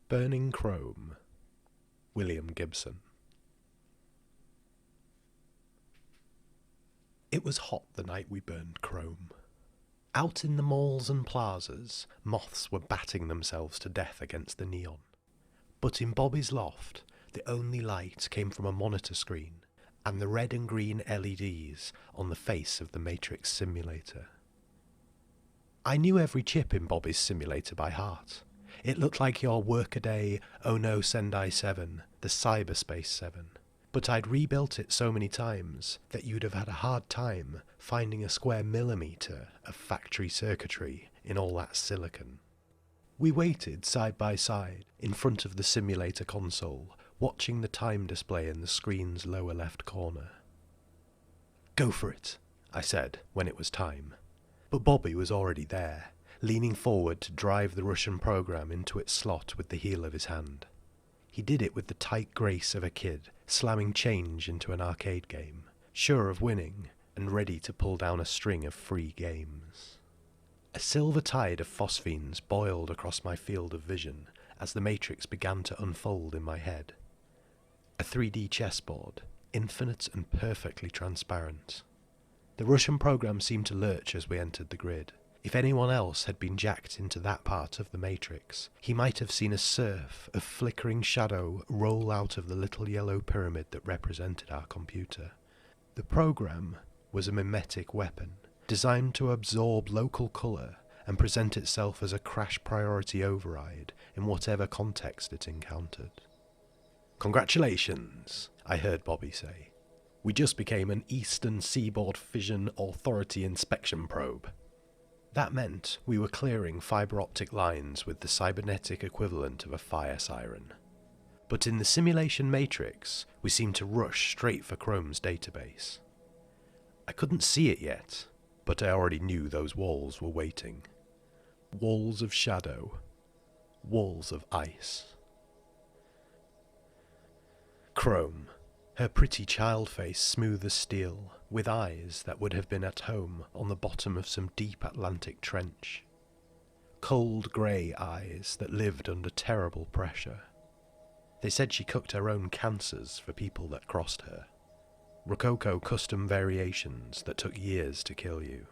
Burning Chrome, William Gibson. It was hot the night we burned Chrome. Out in the malls and plazas, moths were batting themselves to death against the neon. But in Bobby's loft, the only light came from a monitor screen and the red and green LEDs on the face of the Matrix simulator. I knew every chip in Bobby's simulator by heart. It looked like your Workaday Ono Sendai 7, the Cyberspace 7. But I'd rebuilt it so many times that you'd have had a hard time finding a square millimetre of factory circuitry in all that silicon. We waited side by side in front of the simulator console, watching the time display in the screen's lower left corner. "Go for it," I said when it was time. But Bobby was already there, leaning forward to drive the Russian program into its slot with the heel of his hand. He did it with the tight grace of a kid slamming change into an arcade game, sure of winning and ready to pull down a string of free games. A silver tide of phosphenes boiled across my field of vision as the Matrix began to unfold in my head. A 3D chessboard, infinite and perfectly transparent. The Russian program seemed to lurch as we entered the grid. If anyone else had been jacked into that part of the Matrix, he might have seen a surf of flickering shadow roll out of the little yellow pyramid that represented our computer. The program was a mimetic weapon, designed to absorb local colour and present itself as a crash priority override in whatever context it encountered. "Congratulations," I heard Bobby say. "We just became an Eastern Seaboard Fission Authority inspection probe." That meant we were clearing fibre optic lines with the cybernetic equivalent of a fire siren. But in the simulation matrix, we seemed to rush straight for Chrome's database. I couldn't see it yet, but I already knew those walls were waiting. Walls of shadow. Walls of ice. Chrome. Her pretty child face smooth as steel, with eyes that would have been at home on the bottom of some deep Atlantic trench. Cold grey eyes that lived under terrible pressure. They said she cooked her own cancers for people that crossed her. Rococo custom variations that took years to kill you.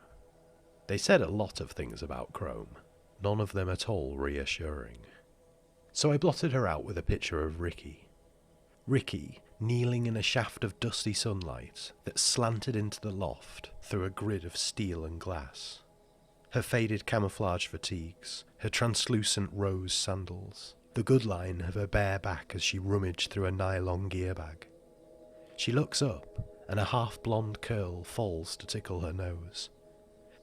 They said a lot of things about Chrome, none of them at all reassuring. So I blotted her out with a picture of Ricky. Ricky, kneeling in a shaft of dusty sunlight that slanted into the loft through a grid of steel and glass. Her faded camouflage fatigues, her translucent rose sandals, the good line of her bare back as she rummaged through a nylon gear bag. She looks up, and a half-blonde curl falls to tickle her nose.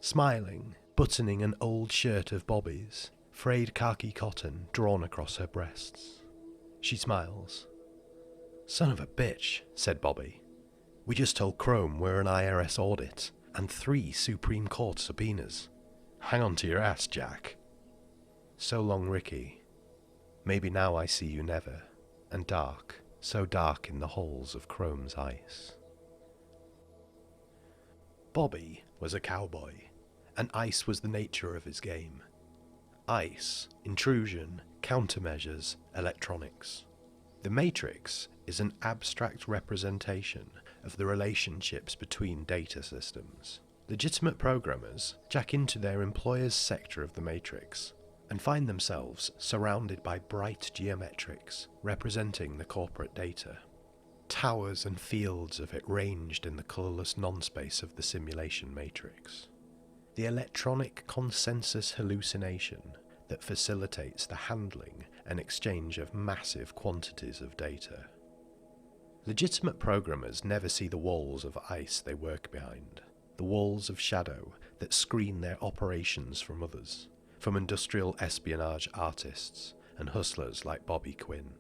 Smiling, buttoning an old shirt of Bobby's, frayed khaki cotton drawn across her breasts. She smiles. "Son of a bitch," said Bobby. "We just told Chrome we're an IRS audit, and 3 Supreme Court subpoenas. Hang on to your ass, Jack." So long, Ricky. Maybe now I see you never, and dark, so dark in the holes of Chrome's ice. Bobby was a cowboy, and ice was the nature of his game. Ice, intrusion, countermeasures, electronics. The Matrix is an abstract representation of the relationships between data systems. Legitimate programmers jack into their employer's sector of the Matrix and find themselves surrounded by bright geometrics representing the corporate data. Towers and fields of it ranged in the colourless non-space of the simulation matrix. The electronic consensus hallucination that facilitates the handling and exchange of massive quantities of data. Legitimate programmers never see the walls of ice they work behind, the walls of shadow that screen their operations from others, from industrial espionage artists and hustlers like Bobby Quinn.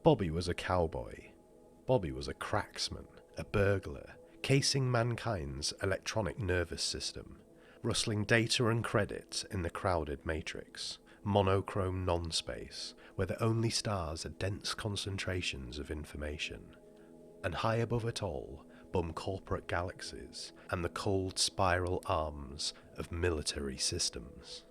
Bobby was a cowboy. Bobby was a cracksman, a burglar, casing mankind's electronic nervous system, rustling data and credit in the crowded matrix, monochrome non-space, where the only stars are dense concentrations of information, and high above it all bum corporate galaxies and the cold spiral arms of military systems.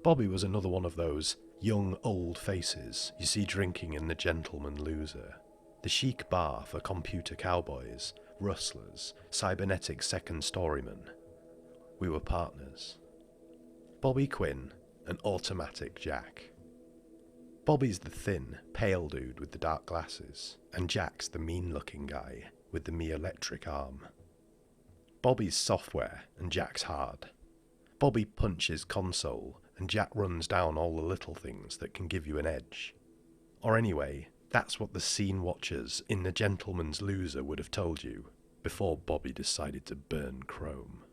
Bobby was another one of those young, old faces you see drinking in the Gentleman Loser, the chic bar for computer cowboys, rustlers, cybernetic second-storymen. We were partners. Bobby Quinn and Automatic Jack. Bobby's the thin, pale dude with the dark glasses, and Jack's the mean-looking guy with the me-electric arm. Bobby's software and Jack's hard. Bobby punches console and Jack runs down all the little things that can give you an edge. Or anyway, that's what the scene watchers in The Gentleman's Loser would have told you before Bobby decided to burn Chrome.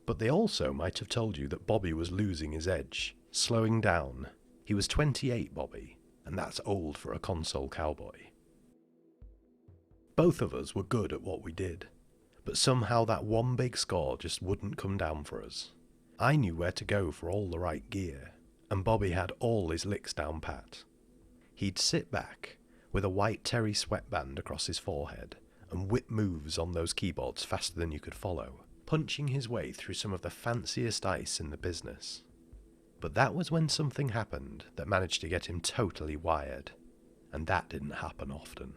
But they also might have told you that Bobby was losing his edge, slowing down. He was 28, Bobby, and that's old for a console cowboy. Both of us were good at what we did, but somehow that one big score just wouldn't come down for us. I knew where to go for all the right gear, and Bobby had all his licks down pat. He'd sit back, with a white terry sweatband across his forehead, and whip moves on those keyboards faster than you could follow, punching his way through some of the fanciest ice in the business. But that was when something happened that managed to get him totally wired, and that didn't happen often.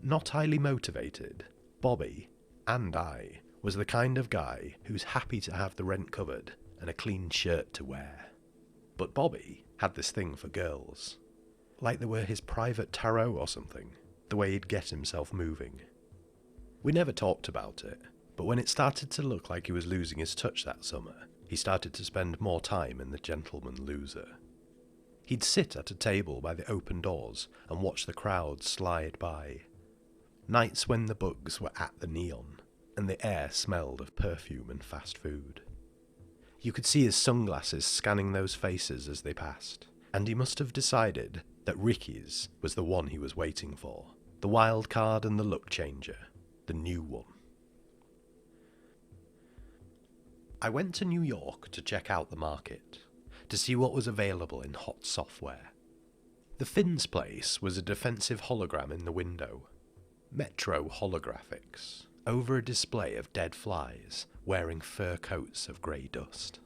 Not highly motivated, Bobby, and I, was the kind of guy who's happy to have the rent covered and a clean shirt to wear. But Bobby had this thing for girls. Like they were his private tarot or something, the way he'd get himself moving. We never talked about it, but when it started to look like he was losing his touch that summer, he started to spend more time in The Gentleman Loser. He'd sit at a table by the open doors and watch the crowd slide by. Nights when the bugs were at the neon, and the air smelled of perfume and fast food. You could see his sunglasses scanning those faces as they passed, and he must have decided that Ricky's was the one he was waiting for, the wild card and the luck changer, the new one. I went to New York to check out the market, to see what was available in hot software. The Finn's place was a defensive hologram in the window. Metro holographics, over a display of dead flies wearing fur coats of grey dust.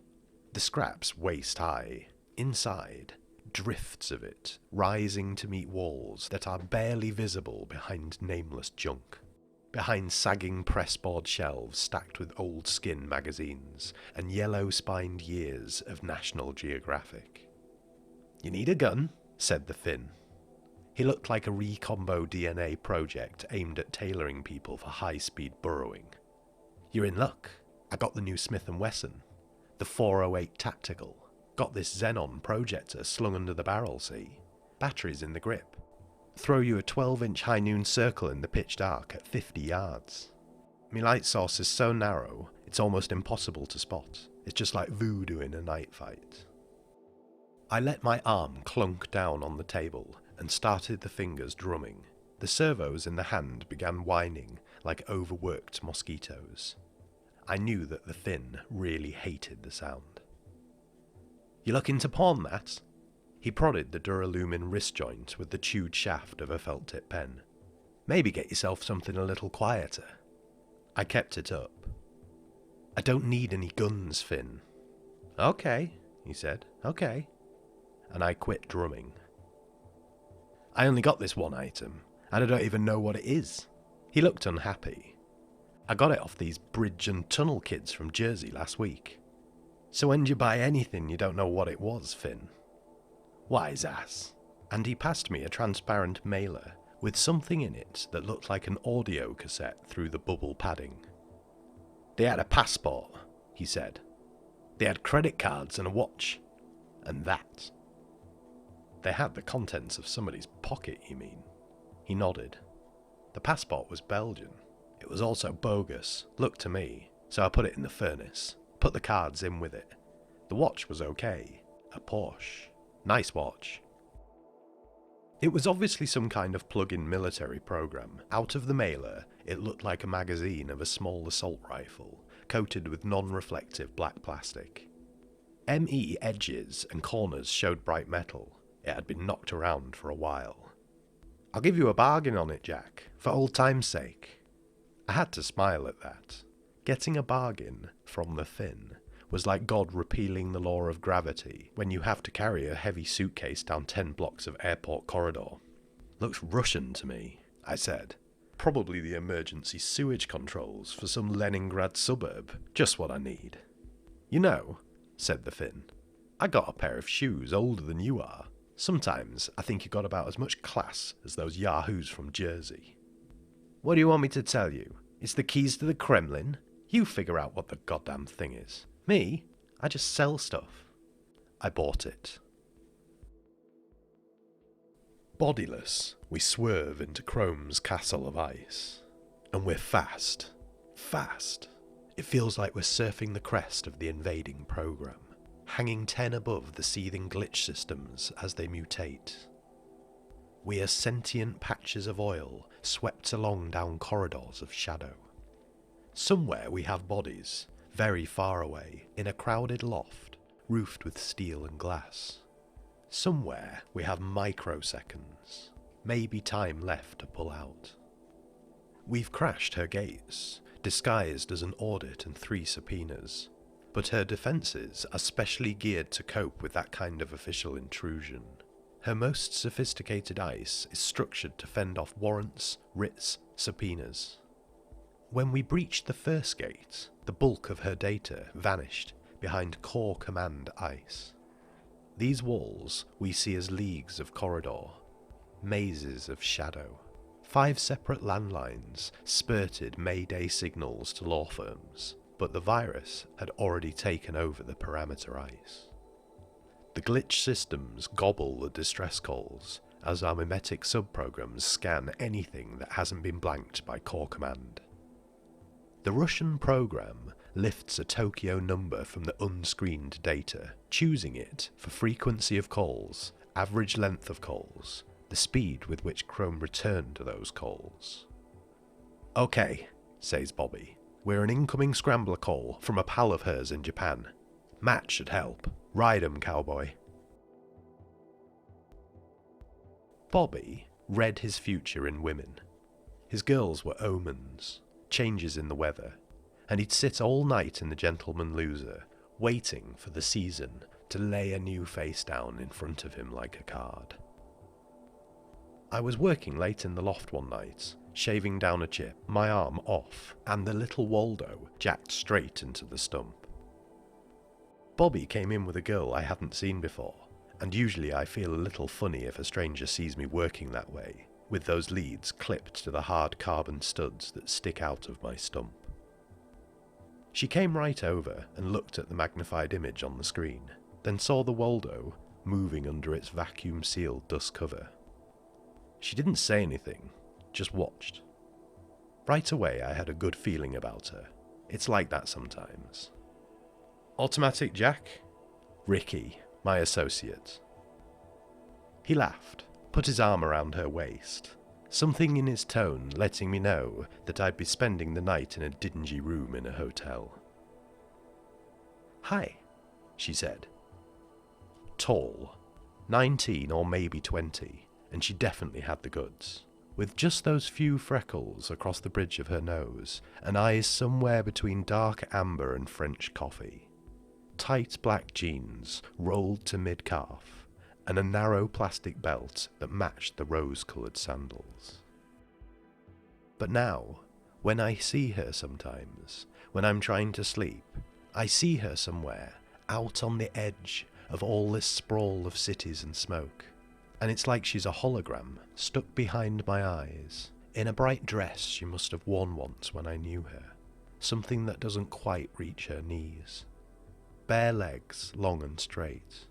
The scraps waist high. Inside, drifts of it, rising to meet walls that are barely visible behind nameless junk. Behind sagging pressboard shelves stacked with old skin magazines and yellow-spined years of National Geographic. "You need a gun," said the Finn. He looked like a recombo DNA project aimed at tailoring people for high-speed burrowing. "You're in luck. I got the new Smith & Wesson, the 408 Tactical. Got this Xenon projector slung under the barrel, see? Batteries in the grip. Throw you a 12-inch high noon circle in the pitch dark at 50 yards. Me light source is so narrow, it's almost impossible to spot. It's just like voodoo in a night fight." I let my arm clunk down on the table and started the fingers drumming. The servos in the hand began whining like overworked mosquitoes. I knew that the Finn really hated the sound. "You looking to pawn that?" He prodded the Duralumin wrist joint with the chewed shaft of a felt-tip pen. "Maybe get yourself something a little quieter." I kept it up. "I don't need any guns, Finn." "Okay," he said, "okay." And I quit drumming. "I only got this one item, and I don't even know what it is." He looked unhappy. "I got it off these bridge and tunnel kids from Jersey last week." "So when'd you buy anything you don't know what it was, Finn?" "Wise ass." And he passed me a transparent mailer with something in it that looked like an audio cassette through the bubble padding. "They had a passport," he said. "They had credit cards and a watch. And that." "They had the contents of somebody's pocket, you mean?" He nodded. "The passport was Belgian. It was also bogus, looked to me, so I put it in the furnace, put the cards in with it. The watch was okay, a Porsche. Nice watch." It was obviously some kind of plug-in military program. Out of the mailer, it looked like a magazine of a small assault rifle, coated with non-reflective black plastic. ME edges and corners showed bright metal. It had been knocked around for a while. "I'll give you a bargain on it, Jack, for old time's sake." I had to smile at that. Getting a bargain from the Finn was like God repealing the law of gravity when you have to carry a heavy suitcase down 10 blocks of airport corridor. Looks Russian to me, I said. Probably the emergency sewage controls for some Leningrad suburb. Just what I need. You know, said the Finn, I got a pair of shoes older than you are. Sometimes I think you got about as much class as those yahoos from Jersey. What do you want me to tell you? It's the keys to the Kremlin? You figure out what the goddamn thing is. Me? I just sell stuff. I bought it. Bodiless, we swerve into Chrome's castle of ice. And we're fast. Fast. It feels like we're surfing the crest of the invading program, hanging 10 above the seething glitch systems as they mutate. We are sentient patches of oil swept along down corridors of shadow. Somewhere we have bodies, very far away, in a crowded loft, roofed with steel and glass. Somewhere we have microseconds, maybe time left to pull out. We've crashed her gates, disguised as an audit and 3 subpoenas, but her defences are specially geared to cope with that kind of official intrusion. Her most sophisticated ICE is structured to fend off warrants, writs, subpoenas. When we breached the first gate, the bulk of her data vanished behind core command ICE. These walls we see as leagues of corridor, mazes of shadow. 5 separate landlines spurted Mayday signals to law firms, but the virus had already taken over the perimeter ICE. The glitch systems gobble the distress calls as our mimetic subprograms scan anything that hasn't been blanked by core command. The Russian program lifts a Tokyo number from the unscreened data, choosing it for frequency of calls, average length of calls, the speed with which Chrome returned to those calls. Okay, says Bobby. We're an incoming scrambler call from a pal of hers in Japan. Matt should help. Ride 'em, cowboy. Bobby read his future in women. His girls were omens, changes in the weather, and he'd sit all night in the Gentleman Loser, waiting for the season to lay a new face down in front of him like a card. I was working late in the loft one night, shaving down a chip, my arm off, and the little Waldo jacked straight into the stump. Bobby came in with a girl I hadn't seen before, and usually I feel a little funny if a stranger sees me working that way, with those leads clipped to the hard carbon studs that stick out of my stump. She came right over and looked at the magnified image on the screen, then saw the Waldo moving under its vacuum-sealed dust cover. She didn't say anything, just watched. Right away I had a good feeling about her. It's like that sometimes. Automatic Jack? Ricky, my associate. He laughed, put his arm around her waist, something in his tone letting me know that I'd be spending the night in a dingy room in a hotel. Hi, she said. Tall, 19 or maybe 20, and she definitely had the goods, with just those few freckles across the bridge of her nose and eyes somewhere between dark amber and French coffee. Tight black jeans rolled to mid-calf, and a narrow plastic belt that matched the rose-coloured sandals. But now, when I see her sometimes, when I'm trying to sleep, I see her somewhere, out on the edge of all this sprawl of cities and smoke, and it's like she's a hologram stuck behind my eyes, in a bright dress she must have worn once when I knew her, something that doesn't quite reach her knees. Bare legs, long and straight.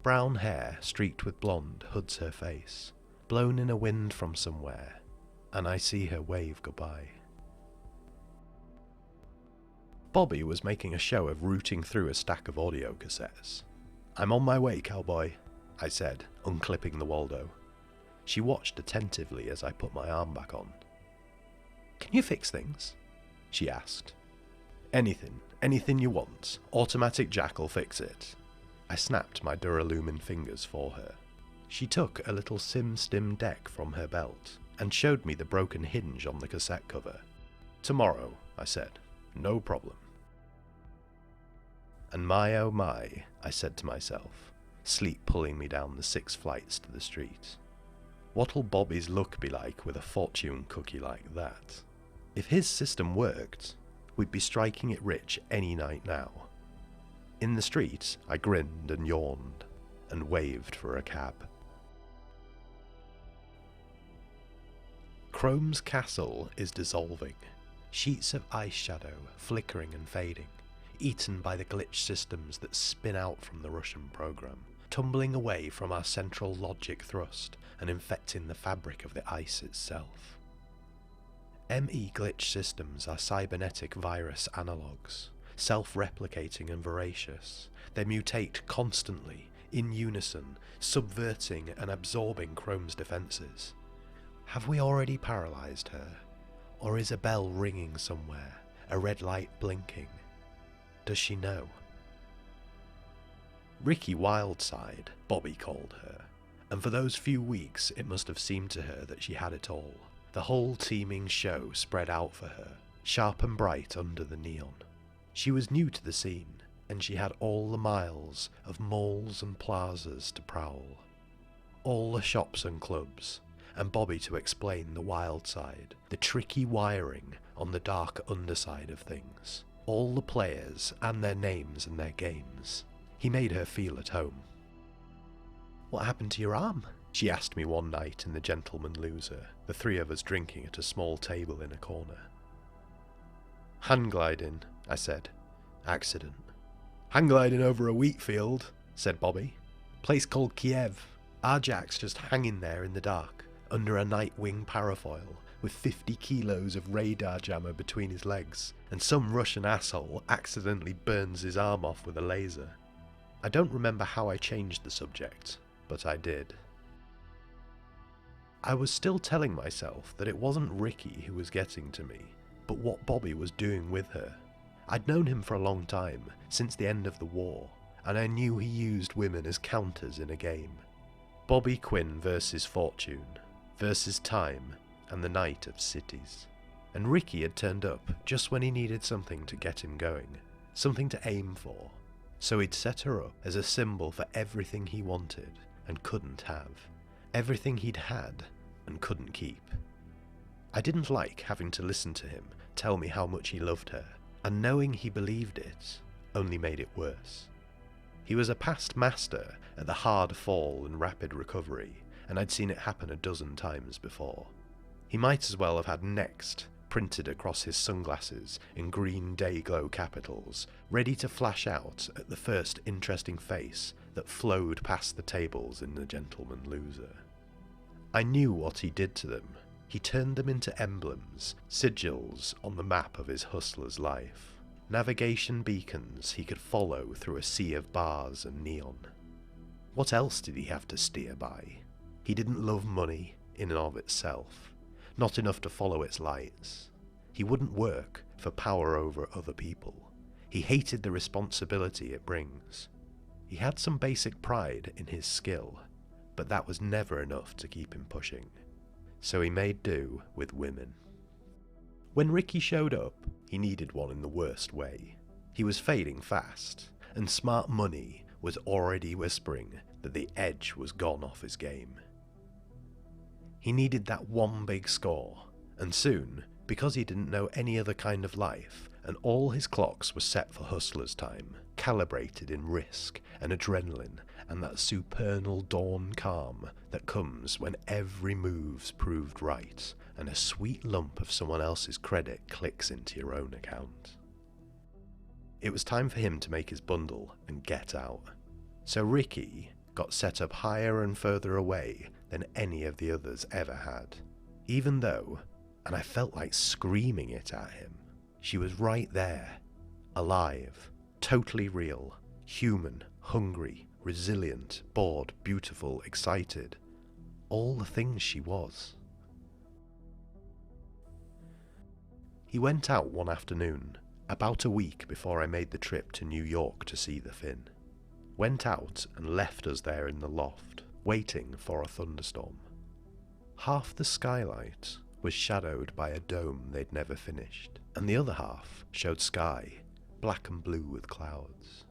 Brown hair streaked with blonde hoods her face, blown in a wind from somewhere, and I see her wave goodbye. Bobby was making a show of rooting through a stack of audio cassettes. I'm on my way, cowboy, I said, unclipping the Waldo. She watched attentively as I put my arm back on. Can you fix things? She asked. Anything you want. Automatic Jack will fix it. I snapped my Duralumin fingers for her. She took a little SimStim deck from her belt and showed me the broken hinge on the cassette cover. Tomorrow, I said. No problem. And my oh my, I said to myself, sleep pulling me down the 6 flights to the street. What'll Bobby's luck be like with a fortune cookie like that? If his system worked, we'd be striking it rich any night now. In the street, I grinned and yawned, and waved for a cab. Chrome's castle is dissolving, sheets of ice shadow flickering and fading, eaten by the glitch systems that spin out from the Russian program, tumbling away from our central logic thrust and infecting the fabric of the ice itself. ME glitch systems are cybernetic virus analogues, self-replicating and voracious. They mutate constantly, in unison, subverting and absorbing Chrome's defences. Have we already paralysed her? Or is a bell ringing somewhere, a red light blinking? Does she know? Ricky Wildside, Bobby called her, and for those few weeks it must have seemed to her that she had it all. The whole teeming show spread out for her, sharp and bright under the neon. She was new to the scene, and she had all the miles of malls and plazas to prowl. All the shops and clubs, and Bobby to explain the wild side, the tricky wiring on the dark underside of things. All the players and their names and their games. He made her feel at home. "What happened to your arm?" she asked me one night in The Gentleman Loser, the 3 of us drinking at a small table in a corner. "Hang gliding," I said. "Accident." "Hang gliding over a wheat field," said Bobby. "Place called Kiev. Our Jack's just hanging there in the dark, under a Nightwing parafoil, with 50 kilos of radar jammer between his legs, and some Russian asshole accidentally burns his arm off with a laser." I don't remember how I changed the subject, but I did. I was still telling myself that it wasn't Ricky who was getting to me, but what Bobby was doing with her. I'd known him for a long time, since the end of the war, and I knew he used women as counters in a game. Bobby Quinn versus Fortune, versus Time, and the Night of Cities. And Ricky had turned up just when he needed something to get him going, something to aim for. So he'd set her up as a symbol for everything he wanted and couldn't have, everything he'd had and couldn't keep. I didn't like having to listen to him tell me how much he loved her, and knowing he believed it only made it worse. He was a past master at the hard fall and rapid recovery, and I'd seen it happen a dozen times before. He might as well have had "next" printed across his sunglasses in green day-glow capitals, ready to flash out at the first interesting face that flowed past the tables in The Gentleman Loser. I knew what he did to them. He turned them into emblems, sigils on the map of his hustler's life. Navigation beacons he could follow through a sea of bars and neon. What else did he have to steer by? He didn't love money in and of itself, not enough to follow its lights. He wouldn't work for power over other people. He hated the responsibility it brings. He had some basic pride in his skill, but that was never enough to keep him pushing. So he made do with women. When Ricky showed up, he needed one in the worst way. He was fading fast, and smart money was already whispering that the edge was gone off his game. He needed that one big score, and soon, because he didn't know any other kind of life, and all his clocks were set for hustler's time, calibrated in risk and adrenaline and that supernal dawn calm that comes when every move's proved right and a sweet lump of someone else's credit clicks into your own account. It was time for him to make his bundle and get out. So Ricky got set up higher and further away than any of the others ever had. Even though, and I felt like screaming it at him, she was right there, alive, totally real, human, hungry, resilient, bored, beautiful, excited. All the things she was. He went out one afternoon, about a week before I made the trip to New York to see the Finn. Went out and left us there in the loft, waiting for a thunderstorm. Half the skylight was shadowed by a dome they'd never finished, and the other half showed sky, black and blue with clouds.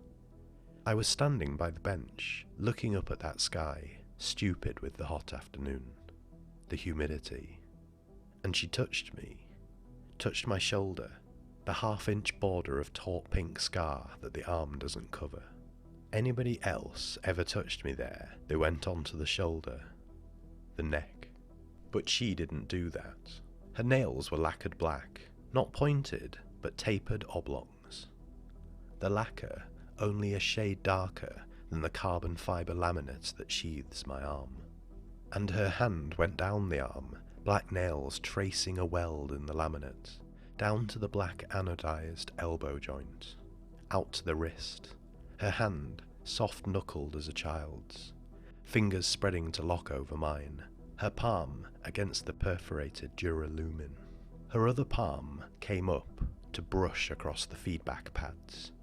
I was standing by the bench, looking up at that sky, stupid with the hot afternoon, the humidity, and she touched me, touched my shoulder, the half-inch border of taut pink scar that the arm doesn't cover. Anybody else ever touched me there, they went on to the shoulder, the neck. But she didn't do that. Her nails were lacquered black, not pointed, but tapered oblongs. The lacquer only a shade darker than the carbon fibre laminate that sheathes my arm. And her hand went down the arm, black nails tracing a weld in the laminate, down to the black anodized elbow joint, out to the wrist, her hand soft-knuckled as a child's, fingers spreading to lock over mine, her palm against the perforated duralumin. Her other palm came up to brush across the feedback pads,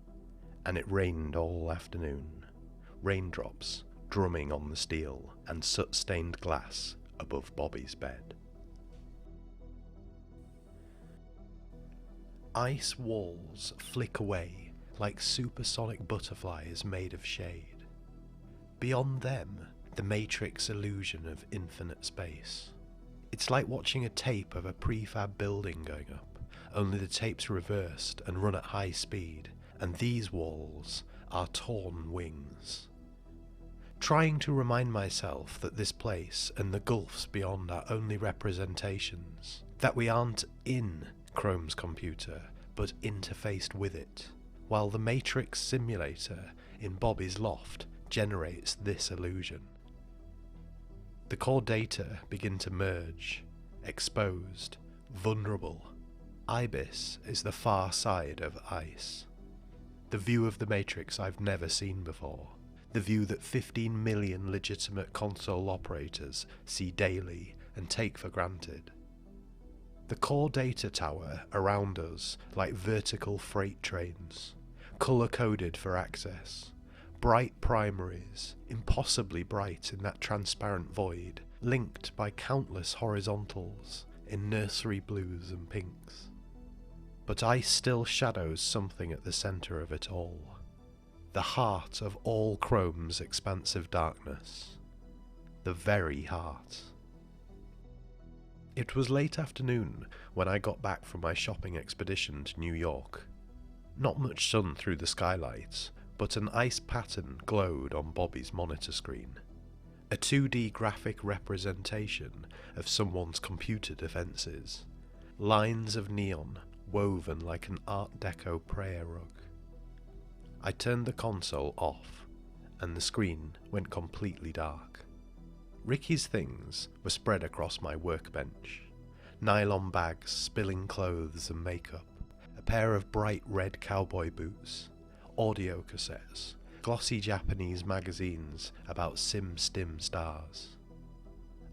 and it rained all afternoon, raindrops drumming on the steel and soot-stained glass above Bobby's bed. Ice walls flick away like supersonic butterflies made of shade. Beyond them, the matrix illusion of infinite space. It's like watching a tape of a prefab building going up, only the tape's reversed and run at high speed, and these walls are torn wings. Trying to remind myself that this place and the gulfs beyond are only representations, that we aren't in Chrome's computer, but interfaced with it, while the matrix simulator in Bobby's loft generates this illusion. The core data begin to merge, exposed, vulnerable. Ibis is the far side of ice. The view of the matrix I've never seen before. The view that 15 million legitimate console operators see daily and take for granted. The core data tower around us like vertical freight trains, colour-coded for access. Bright primaries, impossibly bright in that transparent void, linked by countless horizontals in nursery blues and pinks. But ice still shadows something at the centre of it all. The heart of all Chrome's expansive darkness. The very heart. It was late afternoon when I got back from my shopping expedition to New York. Not much sun through the skylights, but an ice pattern glowed on Bobby's monitor screen. A 2D graphic representation of someone's computer defences. Lines of neon woven like an Art Deco prayer rug. I turned the console off, and the screen went completely dark. Ricky's things were spread across my workbench. Nylon bags spilling clothes and makeup, a pair of bright red cowboy boots, audio cassettes, glossy Japanese magazines about sim-stim stars.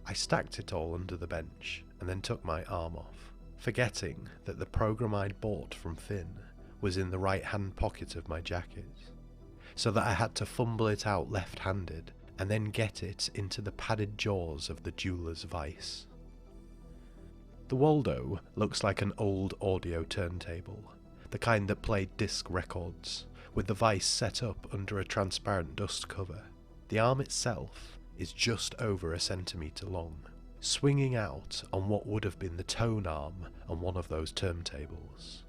I stacked it all under the bench and then took my arm off, forgetting that the program I'd bought from Finn was in the right-hand pocket of my jacket, so that I had to fumble it out left-handed and then get it into the padded jaws of the jeweler's vice. The Waldo looks like an old audio turntable, the kind that played disc records, with the vice set up under a transparent dust cover. The arm itself is just over a centimetre long, swinging out on what would have been the tone arm on one of those turntables.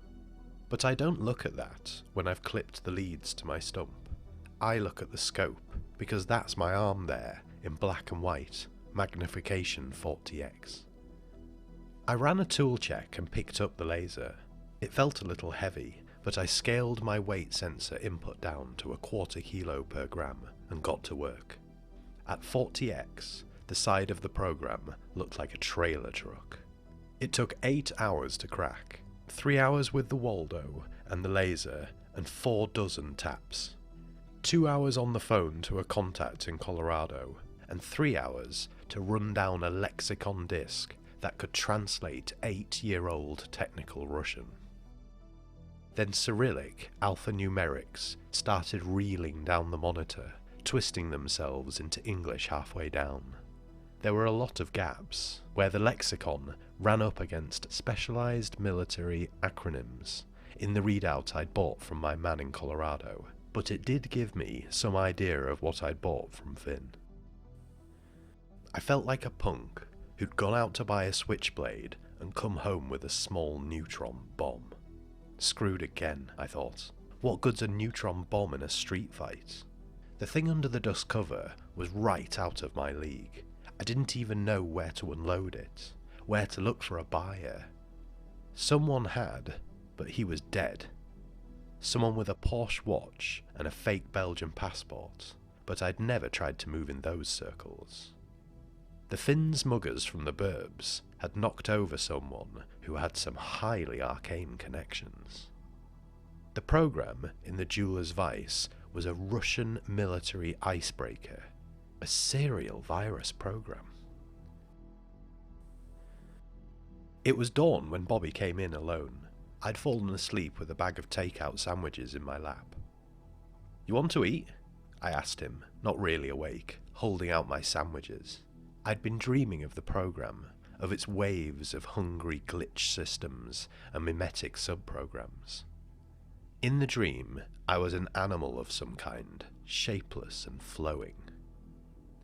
But I don't look at that when I've clipped the leads to my stump. I look at the scope, because that's my arm there, in black and white, magnification 40x. I ran a tool check and picked up the laser. It felt a little heavy, but I scaled my weight sensor input down to 1/4 kilo per gram and got to work. At 40x, the side of the program looked like a trailer truck. It took 8 hours to crack, 3 hours with the Waldo and the laser and 4 dozen taps. 2 hours on the phone to a contact in Colorado, and 3 hours to run down a lexicon disk that could translate 8-year-old technical Russian. Then Cyrillic alphanumerics started reeling down the monitor, twisting themselves into English halfway down. There were a lot of gaps, where the lexicon ran up against specialised military acronyms in the readout I'd bought from my man in Colorado, but it did give me some idea of what I'd bought from Finn. I felt like a punk who'd gone out to buy a switchblade and come home with a small neutron bomb. Screwed again, I thought. What good's a neutron bomb in a street fight? The thing under the dust cover was right out of my league. I didn't even know where to unload it, where to look for a buyer. Someone had, but he was dead. Someone with a Porsche watch and a fake Belgian passport, but I'd never tried to move in those circles. The Finns muggers from the burbs had knocked over someone who had some highly arcane connections. The program in the Jeweler's Vice was a Russian military icebreaker, a serial virus program. It was dawn when Bobby came in alone. I'd fallen asleep with a bag of takeout sandwiches in my lap. "You want to eat?" I asked him, not really awake, holding out my sandwiches. I'd been dreaming of the program, of its waves of hungry glitch systems and mimetic subprograms. In the dream, I was an animal of some kind, shapeless and flowing.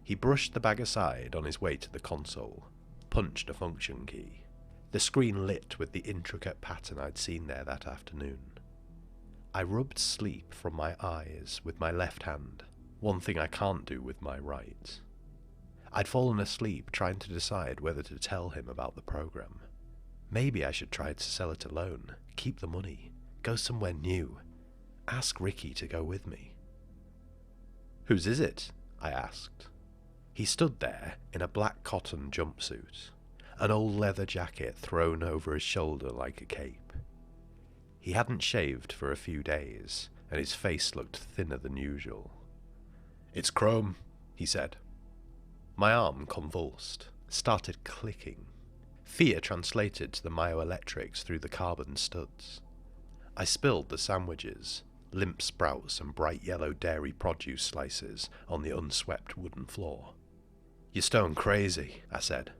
He brushed the bag aside on his way to the console, punched a function key. The screen lit with the intricate pattern I'd seen there that afternoon. I rubbed sleep from my eyes with my left hand, one thing I can't do with my right. I'd fallen asleep trying to decide whether to tell him about the program. Maybe I should try to sell it alone, keep the money, go somewhere new, ask Ricky to go with me. "Whose is it?" I asked. He stood there in a black cotton jumpsuit, an old leather jacket thrown over his shoulder like a cape. He hadn't shaved for a few days, and his face looked thinner than usual. "It's Chrome," he said. My arm convulsed, started clicking. Fear translated to the myoelectrics through the carbon studs. I spilled the sandwiches, limp sprouts and bright yellow dairy produce slices, on the unswept wooden floor. "You're stone crazy," I said.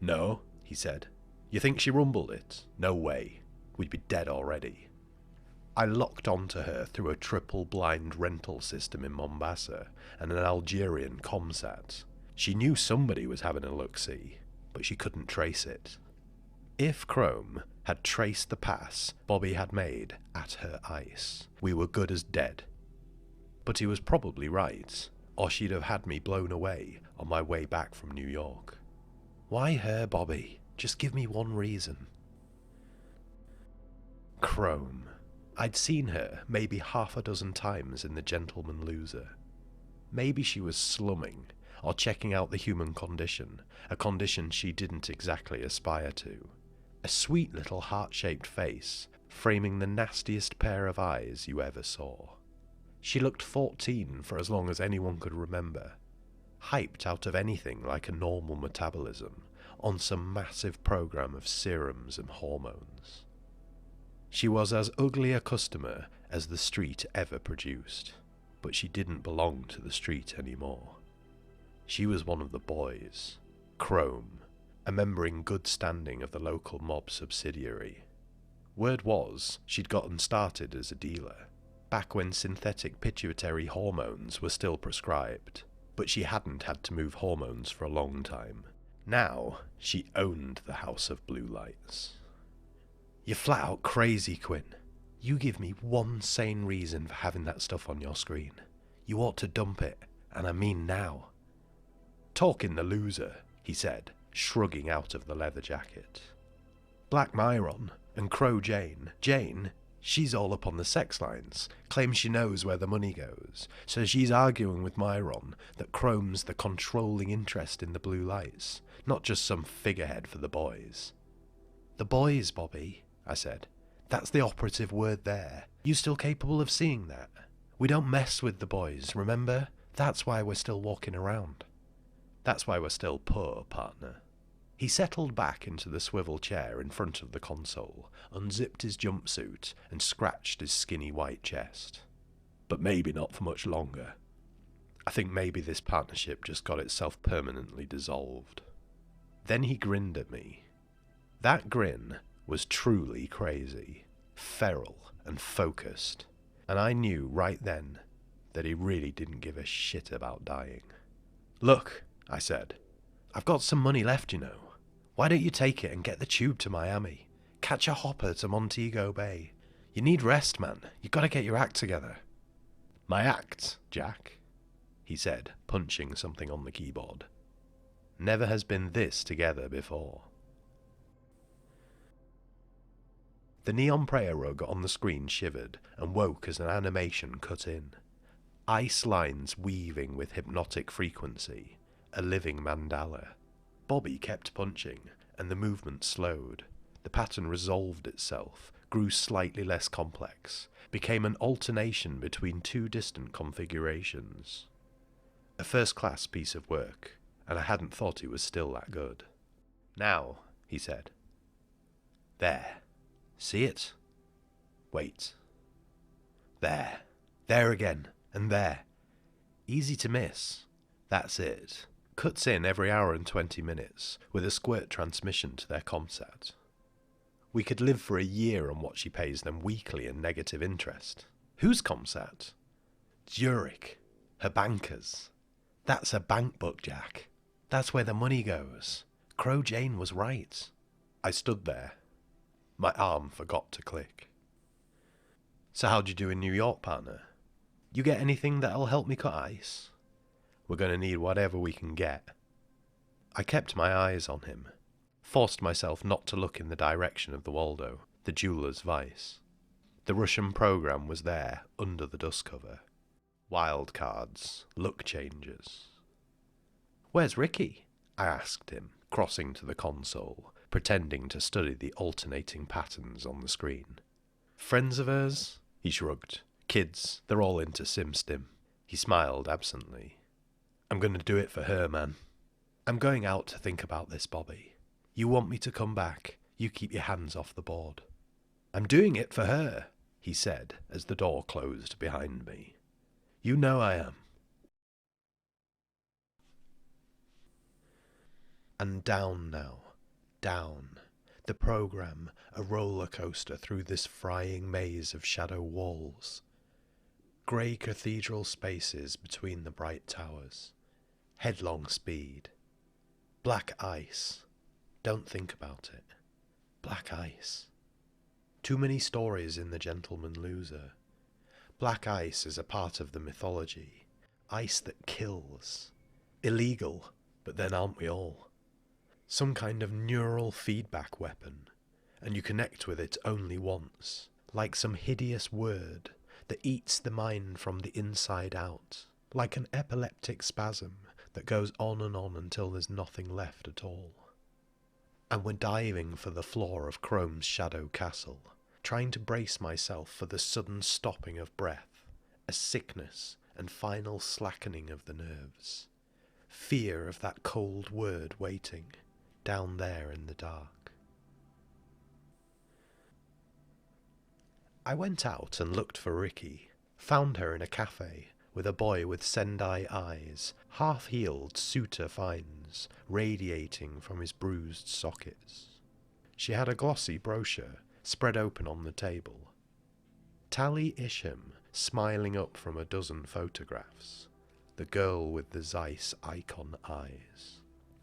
"No," he said. "You think she rumbled it? No way. We'd be dead already." I locked onto her through a triple blind rental system in Mombasa and an Algerian comsat. She knew somebody was having a look-see, but she couldn't trace it. If Chrome had traced the pass Bobby had made at her ice, we were good as dead. But he was probably right, or she'd have had me blown away on my way back from New York. Why her, Bobby? Just give me one reason. Chrome. I'd seen her maybe half a dozen times in The Gentleman Loser. Maybe she was slumming, or checking out the human condition, a condition she didn't exactly aspire to. A sweet little heart-shaped face, framing the nastiest pair of eyes you ever saw. She looked 14 for as long as anyone could remember, hyped out of anything like a normal metabolism, on some massive program of serums and hormones. She was as ugly a customer as the street ever produced, but she didn't belong to the street anymore. She was one of the boys, Chrome, a member in good standing of the local mob subsidiary. Word was she'd gotten started as a dealer, back when synthetic pituitary hormones were still prescribed, but she hadn't had to move hormones for a long time. Now, she owned the House of Blue Lights. "You're flat out crazy, Quinn. You give me one sane reason for having that stuff on your screen. You ought to dump it, and I mean now." "Talking the loser," he said, shrugging out of the leather jacket. "Black Myron and Crow Jane. Jane, she's all up on the sex lines, claims she knows where the money goes, so she's arguing with Myron that Chrome's the controlling interest in the blue lights, not just some figurehead for the boys." "The boys, Bobby," I said. "That's the operative word there. You still capable of seeing that? We don't mess with the boys, remember? That's why we're still walking around." "That's why we're still poor, partner." He settled back into the swivel chair in front of the console, unzipped his jumpsuit, and scratched his skinny white chest. "But maybe not for much longer. I think maybe this partnership just got itself permanently dissolved." Then he grinned at me. That grin was truly crazy, feral and focused, and I knew right then that he really didn't give a shit about dying. "Look," I said, "I've got some money left, you know. Why don't you take it and get the tube to Miami? Catch a hopper to Montego Bay. You need rest, man. You gotta get your act together." "My act, Jack," he said, punching something on the keyboard. "Never has been this together before." The neon prayer rug on the screen shivered and woke as an animation cut in. Ice lines weaving with hypnotic frequency, a living mandala. Bobby kept punching, and the movement slowed. The pattern resolved itself, grew slightly less complex, became an alternation between two distant configurations. A first-class piece of work, and I hadn't thought it was still that good. "Now," he said. "There. See it? Wait. There. There again. And there. Easy to miss. That's it. Cuts in every hour and 20 minutes, with a squirt transmission to their comsat. We could live for a year on what she pays them weekly in negative interest." "Whose comsat?" "Zurich. Her bankers. That's a bank book, Jack. That's where the money goes. Crow Jane was right." I stood there. My arm forgot to click. "So how'd you do in New York, partner? You get anything that'll help me cut ice? We're going to need whatever we can get." I kept my eyes on him, forced myself not to look in the direction of the Waldo, the jeweller's vice. The Russian program was there, under the dust cover. Wild cards, luck changers. "Where's Ricky?" I asked him, crossing to the console, pretending to study the alternating patterns on the screen. "Friends of hers?" He shrugged. "Kids, they're all into SimStim." He smiled absently. "I'm going to do it for her, man. I'm going out to think about this, Bobby. You want me to come back, you keep your hands off the board." "I'm doing it for her," he said as the door closed behind me. "You know I am." And down now. Down. The program, a roller coaster through this frying maze of shadow walls. Grey cathedral spaces between the bright towers. Headlong speed. Black ice. Don't think about it. Black ice. Too many stories in The Gentleman Loser. Black ice is a part of the mythology. Ice that kills. Illegal, but then aren't we all? Some kind of neural feedback weapon, and you connect with it only once, like some hideous word that eats the mind from the inside out, like an epileptic spasm that goes on until there's nothing left at all. And we're diving for the floor of Chrome's shadow castle, trying to brace myself for the sudden stopping of breath, a sickness and final slackening of the nerves. Fear of that cold word waiting, down there in the dark. I went out and looked for Ricky, found her in a cafe, with a boy with Sendai eyes, half-healed suitor fines radiating from his bruised sockets. She had a glossy brochure spread open on the table. Tally Isham smiling up from a dozen photographs, the girl with the Zeiss icon eyes.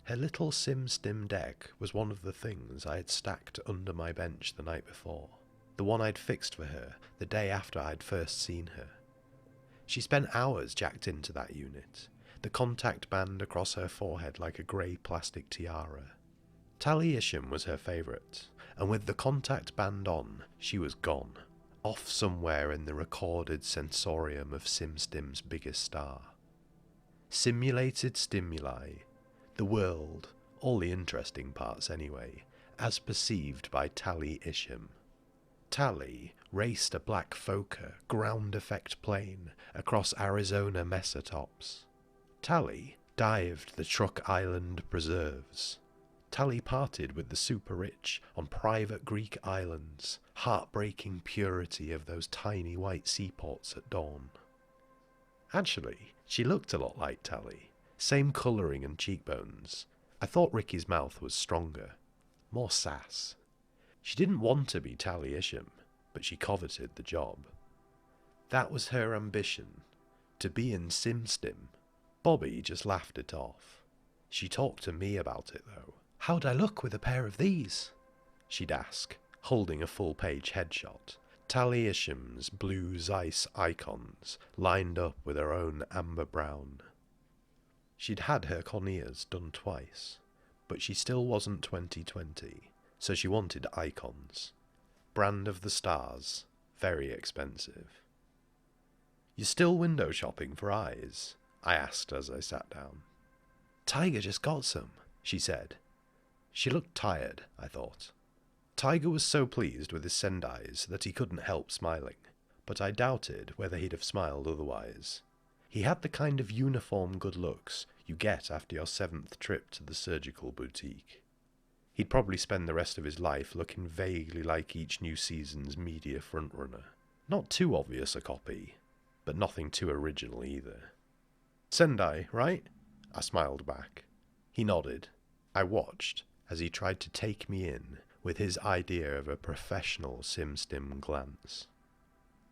Her little SimStim deck was one of the things I had stacked under my bench the night before, the one I'd fixed for her the day after I'd first seen her. She spent hours jacked into that unit, the contact band across her forehead like a grey plastic tiara. Tally Isham was her favourite, and with the contact band on, she was gone, off somewhere in the recorded sensorium of SimStim's biggest star. Simulated stimuli, the world, all the interesting parts anyway, as perceived by Tally Isham. Tally raced a black Fokker ground effect plane across Arizona mesa tops. Tally dived the Truck Island preserves. Tally parted with the super rich on private Greek islands, heartbreaking purity of those tiny white seaports at dawn. Actually, she looked a lot like Tally. Same colouring and cheekbones. I thought Ricky's mouth was stronger. More sass. She didn't want to be Tally Isham, but she coveted the job. That was her ambition, to be in SimStim. Bobby just laughed it off. She talked to me about it, though. "How'd I look with a pair of these?" she'd ask, holding a full-page headshot. Talia Isham's blue Zeiss icons lined up with her own amber brown. She'd had her corneas done twice, but she still wasn't 20/20, so she wanted icons. Brand of the stars, very expensive. "You still window shopping for eyes?" I asked as I sat down. "Tiger just got some," she said. She looked tired, I thought. Tiger was so pleased with his Sendais that he couldn't help smiling, but I doubted whether he'd have smiled otherwise. He had the kind of uniform good looks you get after your 7th trip to the surgical boutique. He'd probably spend the rest of his life looking vaguely like each new season's media frontrunner. Not too obvious a copy, but nothing too original either. "Sendai, right?" I smiled back. He nodded. I watched as he tried to take me in with his idea of a professional SimStim glance.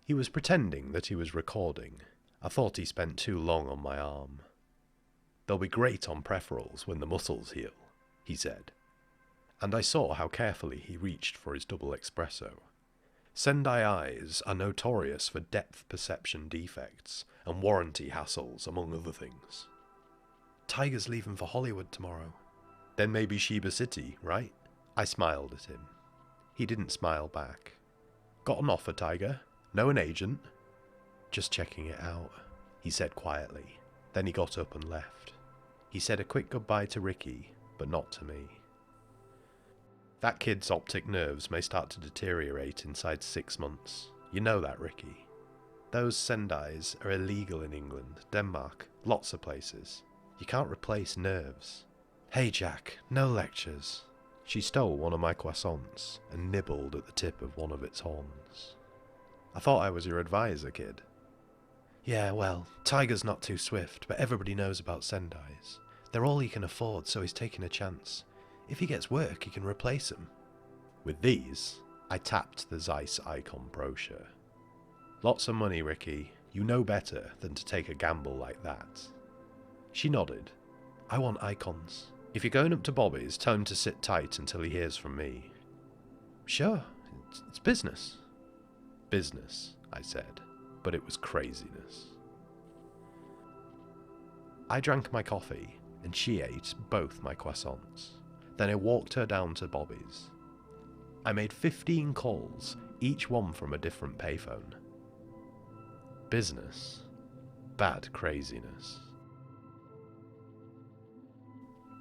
He was pretending that he was recording. I thought he spent too long on my arm. "They'll be great on preferals when the muscles heal," he said. And I saw how carefully he reached for his double espresso. Sendai eyes are notorious for depth perception defects and warranty hassles, among other things. "Tiger's leaving for Hollywood tomorrow." "Then maybe Sheba City, right?" I smiled at him. He didn't smile back. "Got an offer, Tiger? Know an agent?" "Just checking it out," he said quietly. Then he got up and left. He said a quick goodbye to Ricky, but not to me. "That kid's optic nerves may start to deteriorate inside 6 months. You know that, Ricky. Those Sendais are illegal in England, Denmark, lots of places. You can't replace nerves." "Hey Jack, no lectures." She stole one of my croissants and nibbled at the tip of one of its horns. "I thought I was your advisor, kid." "Yeah, well, Tiger's not too swift, but everybody knows about Sendais. They're all he can afford, so he's taking a chance. If he gets work, he can replace them." With these, I tapped the Zeiss icon brochure. "Lots of money, Ricky. You know better than to take a gamble like that." She nodded. "I want icons. If you're going up to Bobby's, tell him to sit tight until he hears from me." "Sure, it's business." "Business," I said, but it was craziness. I drank my coffee, and she ate both my croissants. Then I walked her down to Bobby's. I made 15 calls, each one from a different payphone. Business. Bad craziness.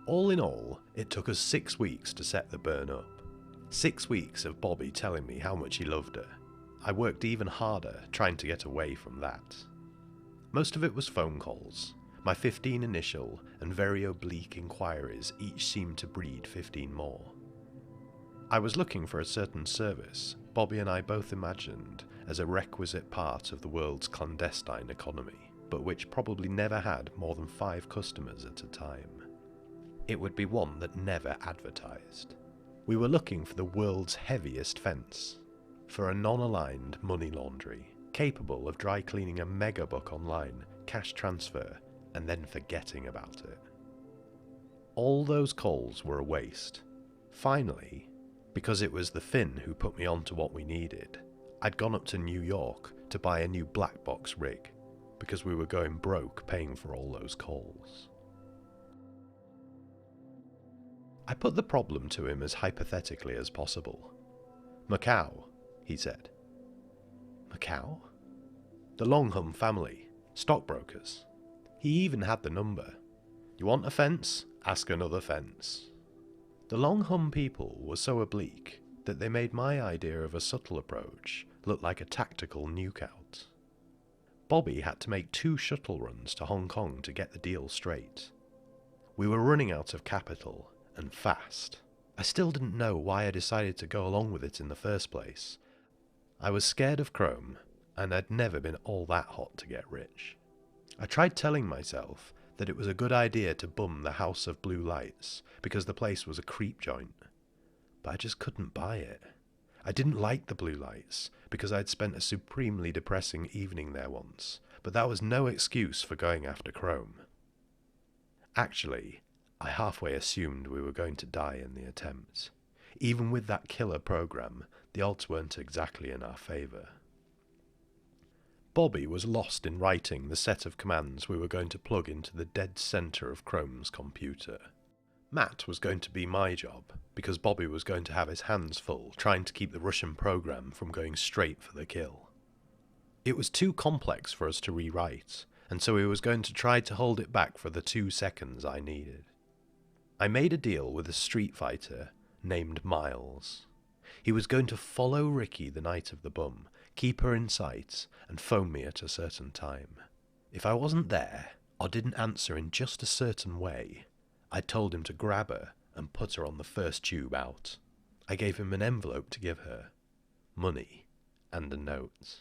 All in all, it took us 6 weeks to set the burn up. 6 weeks of Bobby telling me how much he loved her. I worked even harder trying to get away from that. Most of it was phone calls. My 15 initial and very oblique inquiries each seemed to breed 15 more. I was looking for a certain service Bobby and I both imagined as a requisite part of the world's clandestine economy, but which probably never had more than 5 customers at a time. It would be one that never advertised. We were looking for the world's heaviest fence, for a non-aligned money laundry, capable of dry cleaning a megabuck online, cash transfer, and then forgetting about it. All those calls were a waste. Finally, because it was the Finn who put me on to what we needed, I'd gone up to New York to buy a new black box rig, because we were going broke paying for all those calls. I put the problem to him as hypothetically as possible. "Macau," he said. "Macau?" "The Longham family, stockbrokers." He even had the number. "You want a fence? Ask another fence." The Longham people were so oblique that they made my idea of a subtle approach look like a tactical nuke-out. Bobby had to make 2 shuttle runs to Hong Kong to get the deal straight. We were running out of capital, and fast. I still didn't know why I decided to go along with it in the first place. I was scared of Chrome, and I'd never been all that hot to get rich. I tried telling myself that it was a good idea to bum the House of Blue Lights, because the place was a creep joint. But I just couldn't buy it. I didn't like the blue lights because I'd spent a supremely depressing evening there once, but that was no excuse for going after Chrome. Actually, I halfway assumed we were going to die in the attempt. Even with that killer program, the odds weren't exactly in our favour. Bobby was lost in writing the set of commands we were going to plug into the dead centre of Chrome's computer. Matt was going to be my job, because Bobby was going to have his hands full trying to keep the Russian program from going straight for the kill. It was too complex for us to rewrite, and so he was going to try to hold it back for the 2 seconds I needed. I made a deal with a street fighter named Miles. He was going to follow Ricky the night of the bum, keep her in sight, and phone me at a certain time. If I wasn't there, or didn't answer in just a certain way, I told him to grab her and put her on the first tube out. I gave him an envelope to give her, money, and a note.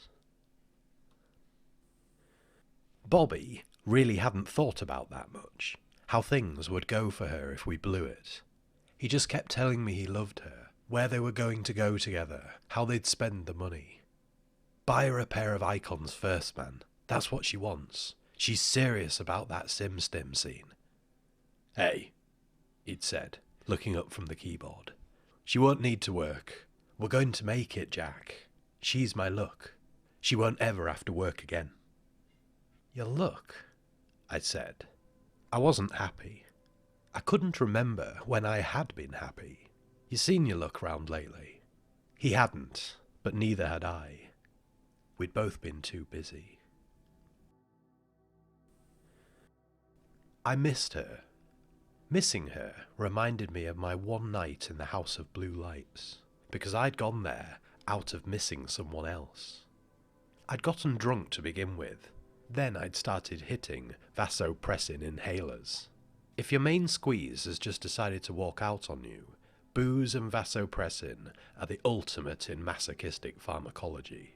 Bobby really hadn't thought about that much, how things would go for her if we blew it. He just kept telling me he loved her, where they were going to go together, how they'd spend the money. Buy her a pair of icons first, man. That's what she wants. She's serious about that sim-stim scene. Hey, he'd said, looking up from the keyboard. She won't need to work. We're going to make it, Jack. She's my luck. She won't ever have to work again. Your luck, I said. I wasn't happy. I couldn't remember when I had been happy. You seen your luck round lately? He hadn't, but neither had I. We'd both been too busy. I missed her. Missing her reminded me of my one night in the House of Blue Lights, because I'd gone there out of missing someone else. I'd gotten drunk to begin with, then I'd started hitting vasopressin inhalers. If your main squeeze has just decided to walk out on you, booze and vasopressin are the ultimate in masochistic pharmacology.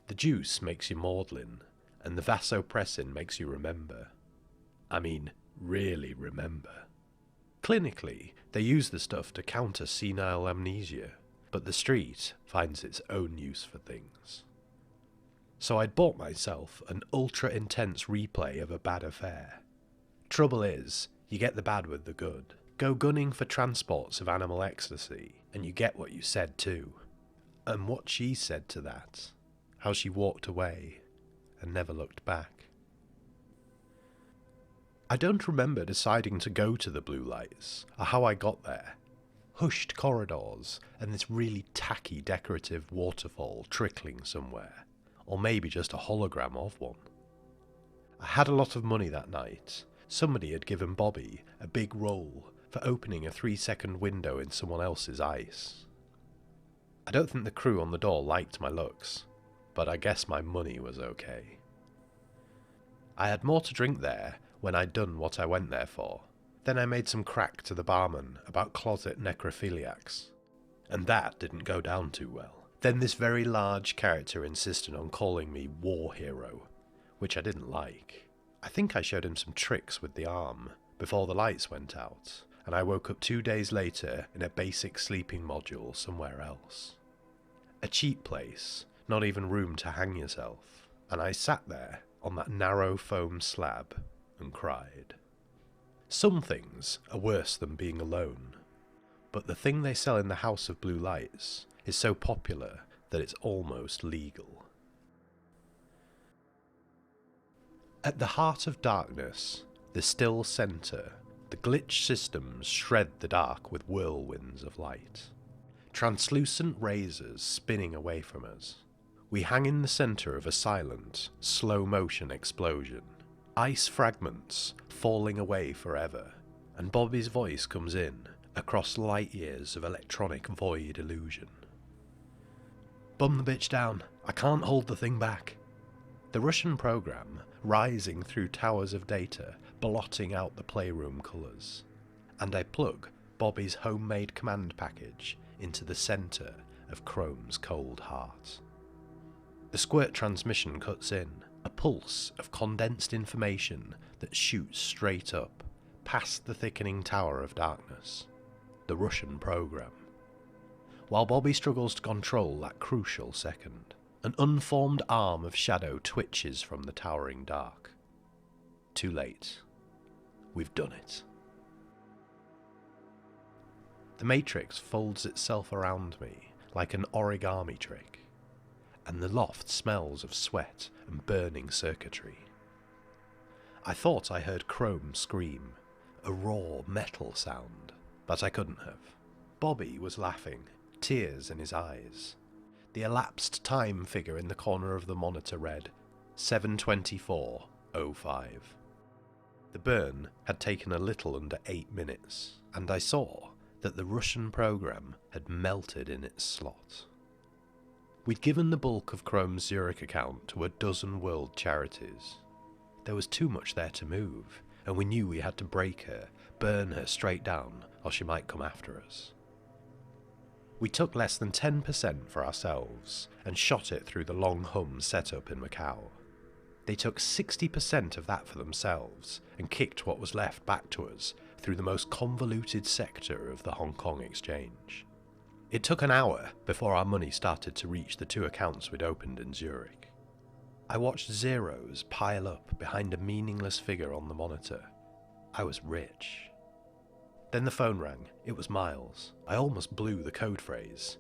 The juice makes you maudlin, and the vasopressin makes you remember. I mean, really remember. Clinically, they use the stuff to counter senile amnesia, but the street finds its own use for things. So I'd bought myself an ultra-intense replay of a bad affair. Trouble is, you get the bad with the good. Go gunning for transports of animal ecstasy, and you get what you said too. And what she said to that, how she walked away and never looked back. I don't remember deciding to go to the blue lights, or how I got there. Hushed corridors, and this really tacky decorative waterfall trickling somewhere, or maybe just a hologram of one. I had a lot of money that night. Somebody had given Bobby a big roll for opening a 3-second window in someone else's ice. I don't think the crew on the door liked my looks, but I guess my money was okay. I had more to drink there when I'd done what I went there for. Then I made some crack to the barman about closet necrophiliacs, and that didn't go down too well. Then this very large character insisted on calling me War Hero, which I didn't like. I think I showed him some tricks with the arm before the lights went out, and I woke up 2 days later in a basic sleeping module somewhere else. A cheap place, not even room to hang yourself, and I sat there on that narrow foam slab and cried. Some things are worse than being alone, but the thing they sell in the House of Blue Lights is so popular that it's almost legal. At the heart of darkness, the still centre, the glitch systems shred the dark with whirlwinds of light. Translucent razors spinning away from us. We hang in the centre of a silent, slow-motion explosion. Ice fragments falling away forever, and Bobby's voice comes in across light years of electronic void illusion. Bum the bitch down, I can't hold the thing back. The Russian program rising through towers of data, blotting out the playroom colours, and I plug Bobby's homemade command package into the centre of Chrome's cold heart. The squirt transmission cuts in, a pulse of condensed information that shoots straight up, past the thickening tower of darkness. The Russian program. While Bobby struggles to control that crucial second, an unformed arm of shadow twitches from the towering dark. Too late. We've done it. The matrix folds itself around me like an origami trick, and the loft smells of sweat and burning circuitry. I thought I heard Chrome scream, a raw metal sound, but I couldn't have. Bobby was laughing, tears in his eyes. The elapsed time figure in the corner of the monitor read 7:24:05. The burn had taken a little under 8 minutes, and I saw that the Russian program had melted in its slot. We'd given the bulk of Chrome's Zurich account to a dozen world charities. There was too much there to move, and we knew we had to break her, burn her straight down, or she might come after us. We took less than 10% for ourselves, and shot it through the long hum set up in Macau. They took 60% of that for themselves, and kicked what was left back to us through the most convoluted sector of the Hong Kong exchange. It took an hour before our money started to reach the 2 accounts we'd opened in Zurich. I watched zeros pile up behind a meaningless figure on the monitor. I was rich. Then the phone rang. It was Miles. I almost blew the code phrase.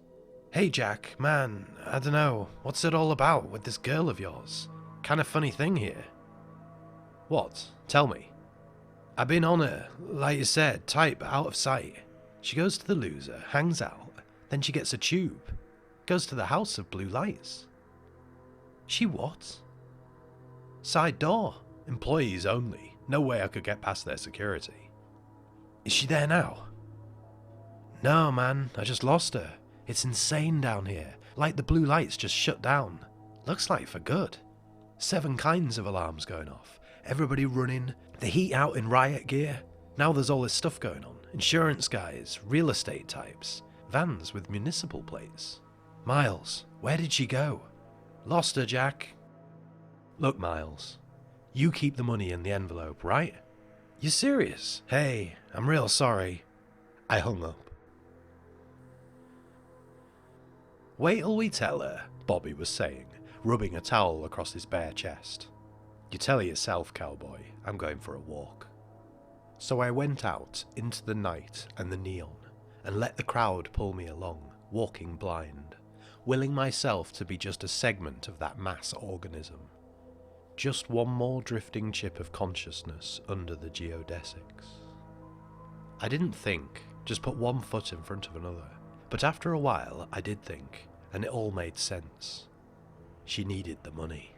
"Hey Jack, man, I dunno, what's it all about with this girl of yours? Kind of funny thing here." "What? Tell me." "I've been on her, like you said, tight but out of sight. She goes to the loser, hangs out, then she gets a tube. Goes to the house of blue lights." "She what?" "Side door. Employees only. No way I could get past their security." "Is she there now?" "No, man, I just lost her. It's insane down here. Like the blue lights just shut down. Looks like for good. 7 kinds of alarms going off. Everybody running. The heat out in riot gear. Now there's all this stuff going on. Insurance guys, real estate types, vans with municipal plates. Miles, where did she go?" "Lost her, Jack." "Look, Miles, you keep the money in the envelope, right?" "You serious? Hey, I'm real sorry." I hung up. "Wait till we tell her," Bobby was saying, rubbing a towel across his bare chest. "You tell her yourself, cowboy. I'm going for a walk." So I went out into the night and the neon, and let the crowd pull me along, walking blind, willing myself to be just a segment of that mass organism. Just one more drifting chip of consciousness under the geodesics. I didn't think, just put one foot in front of another, but after a while I did think, and it all made sense. She needed the money.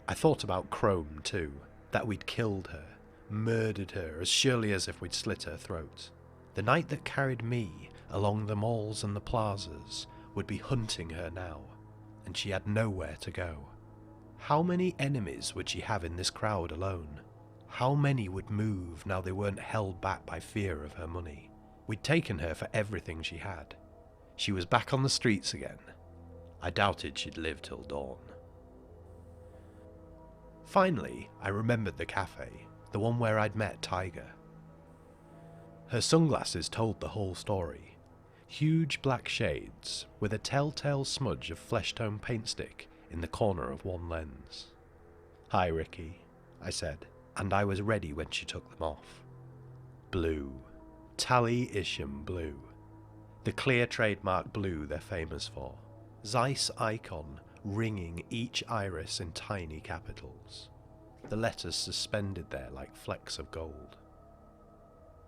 I thought about Chrome too, that we'd killed her, murdered her as surely as if we'd slit her throat. The night that carried me along the malls and the plazas would be hunting her now, and she had nowhere to go. How many enemies would she have in this crowd alone? How many would move now they weren't held back by fear of her money? We'd taken her for everything she had. She was back on the streets again. I doubted she'd live till dawn. Finally, I remembered the cafe, the one where I'd met Tiger. Her sunglasses told the whole story. Huge black shades, with a telltale smudge of flesh-tone paint stick in the corner of one lens. "Hi, Ricky," I said, and I was ready when she took them off. Blue. Tally Isham blue. The clear trademark blue they're famous for. Zeiss icon ringing each iris in tiny capitals. The letters suspended there like flecks of gold.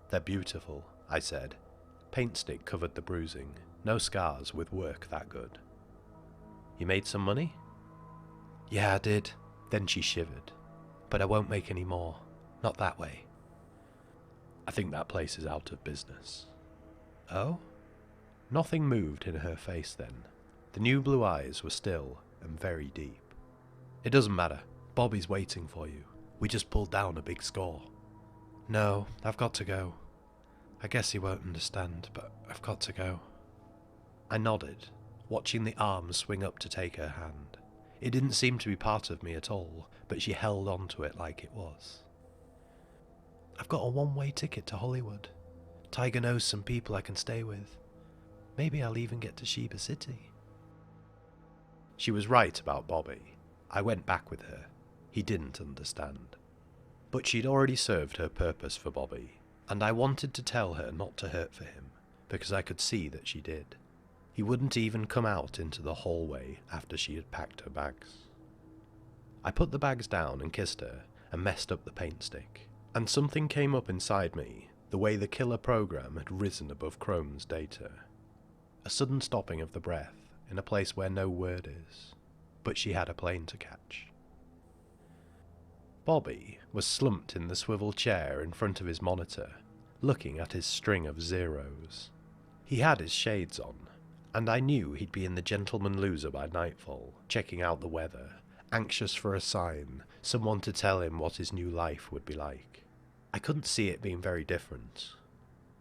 "They're beautiful," I said. Paint stick covered the bruising. No scars with work that good. "You made some money?" "Yeah, I did." Then she shivered. "But I won't make any more. Not that way." "I think that place is out of business." "Oh?" Nothing moved in her face then. The new blue eyes were still and very deep. "It doesn't matter. Bobby's waiting for you. We just pulled down a big score." "No, I've got to go. I guess he won't understand, but I've got to go." I nodded, watching the arm swing up to take her hand. It didn't seem to be part of me at all, but she held on to it like it was. "I've got a one-way ticket to Hollywood. Tiger knows some people I can stay with." Maybe I'll even get to Sheba City. She was right about Bobby. I went back with her. He didn't understand. But she'd already served her purpose for Bobby, and I wanted to tell her not to hurt for him, because I could see that she did. He wouldn't even come out into the hallway after she had packed her bags. I put the bags down and kissed her and messed up the paint stick, and something came up inside me, the way the killer program had risen above Chrome's data. A sudden stopping of the breath in a place where no word is, but she had a plane to catch. Bobby was slumped in the swivel chair in front of his monitor, looking at his string of zeros. He had his shades on, and I knew he'd be in the Gentleman Loser by nightfall, checking out the weather, anxious for a sign, someone to tell him what his new life would be like. I couldn't see it being very different.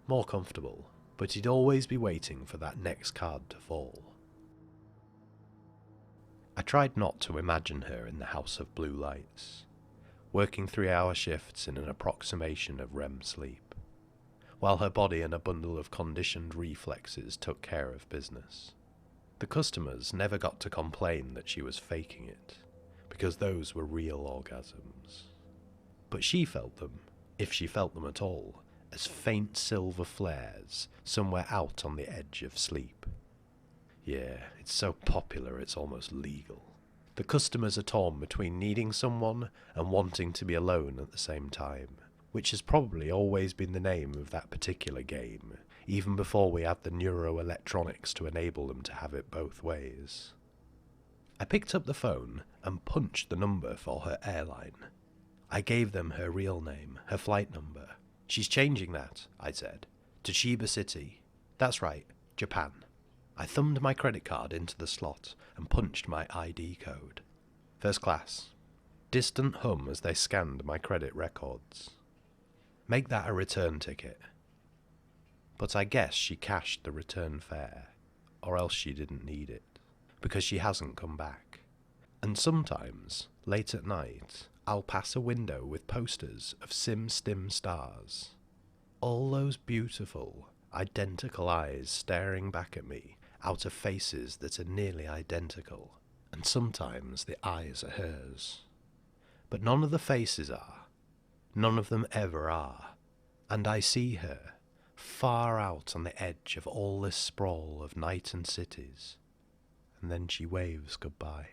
More comfortable, but he'd always be waiting for that next card to fall. I tried not to imagine her in the House of Blue Lights, working 3-hour shifts in an approximation of REM sleep, while her body and a bundle of conditioned reflexes took care of business. The customers never got to complain that she was faking it, because those were real orgasms. But she felt them, if she felt them at all, as faint silver flares somewhere out on the edge of sleep. Yeah, it's so popular it's almost legal. The customers are torn between needing someone and wanting to be alone at the same time, which has probably always been the name of that particular game, even before we had the neuroelectronics to enable them to have it both ways. I picked up the phone and punched the number for her airline. I gave them her real name, her flight number. She's changing that, I said, to Sheba City. That's right, Japan. I thumbed my credit card into the slot and punched my ID code. First class. Distant hum as they scanned my credit records. Make that a return ticket. But I guess she cashed the return fare, or else she didn't need it, because she hasn't come back. And sometimes, late at night, I'll pass a window with posters of Sim Stim stars. All those beautiful, identical eyes staring back at me out of faces that are nearly identical, and sometimes the eyes are hers. But none of the faces are. None of them ever are. And I see her, far out on the edge of all this sprawl of night and cities, and then she waves goodbye.